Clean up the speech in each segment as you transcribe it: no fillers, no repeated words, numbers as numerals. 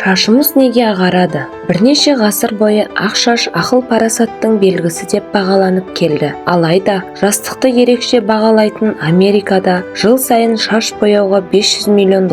Шашымыз неге ағарады? Бірнеше ғасыр бойы ақ шаш ақыл-парасаттың белгісі деп бағаланып келді. Алайда жастықты ерекше бағалайтын Америкада жыл сайын шаш бояуға $500 миллион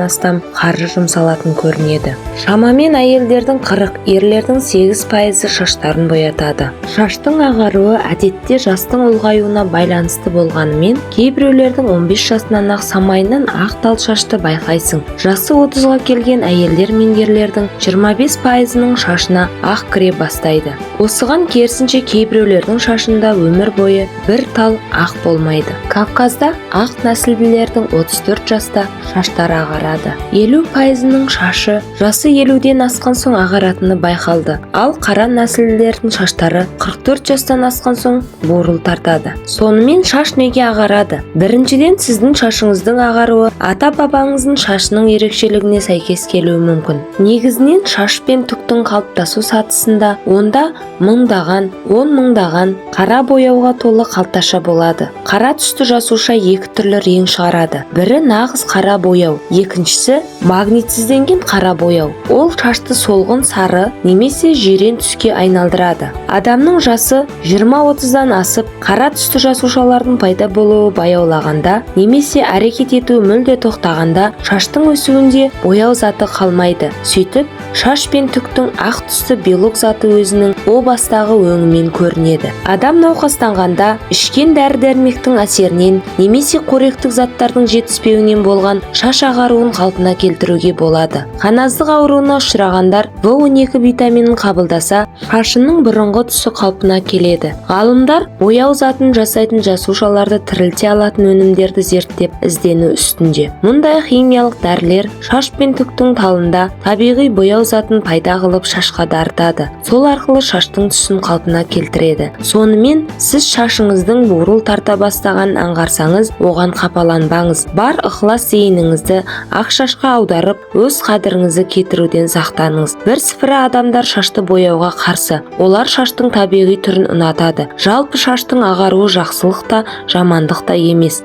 астам қаржы жұмсалатын көрінеді. Шамамен әйелдердің 40, ерлердің 8% шаштарын боятады. Шаштың ағаруы әдетте жастың ұлғаюына байланысты болғанымен, кейбіреулердің 15 жасынан ақ самайынан ақ тал шашты байқайсың. Жасы 30-ға келген әйелдер мен ерлердің 25%-ның шашына ақ кіре бастайды. Осыған керісінше кейбіреулердің шашында өмір бойы бір тал ақ болмайды. Кавказда ақ нәсілділердің 34 жаста шаштары ағарады. 50%-ның шашы жасы 50-ден асқан соң ағаратыны байқалды. Ал қара нәсілділердің шаштары 44 жастан асқан соң бурыл тартады. Сонымен шаш неге ағарады? Біріншіден, сіздің шашыңыздың ағаруы ата-бабаңыздың шашының ерекшелігіне сәйкес келуі мүмкін. Негізінен шаш пен түктің қалыптасу сатысында онда мыңдаған, 10 мыңдаған қара бояуға толы қалташа болады. Қара түсті жасуша екі түрлі рең шығарады. Бірі нағыз қара бояу, екіншісі магнитсізденген қара бояу. Ол шашты солғын сары немесе жирен түске айналдырады. Адамның жасы 20-30-дан асып, қара түсті жасушалардың пайда болуы баяулағанда немесе әрекет етуі мүлде тоқтағанда шаштың өсуінде бояу заты қалмайды. Сөйтіп, шаш пен түктің ақ түсті белок заты өзінің о бастағы өңімен көрінеді. Адам науқастанғанда ішкен дәрі-дәрмектің әсерінен немесе қоректік заттардың жетіспеуінен болған шаш ағаруын қалпына келтіруге болады. Қаназдық ауруына ұшырағандар В12 витаминін қабылдаса, шашының бұрынғы түсі қалпына келеді. Ғалымдар бояу затын жасайтын жасушаларды тірілте алатын өнімдерді зерттеп іздену үстінде. Мұндай химиялық дәрілер шаш пен түктің талында табиғи бояу затын пайда қылып шашқа дарытады. Сол арқылы шаштың түсін қалпына келтіреді. Сонымен сіз шашыңыздың бурыл тарта бастағанын аңғарсаңыз, оған қапаланбаңыз. Бар ықылас зейініңізді ақ шашқа аударып, өз қадіріңізді кетіруден сақтаныңыз. Бірсыпыра адамдар шашты бояуға қарсы. Олар шаштың табиғи түрін ұнатады. Жалпы шаштың ағаруы жақсылық та, жамандық та емес.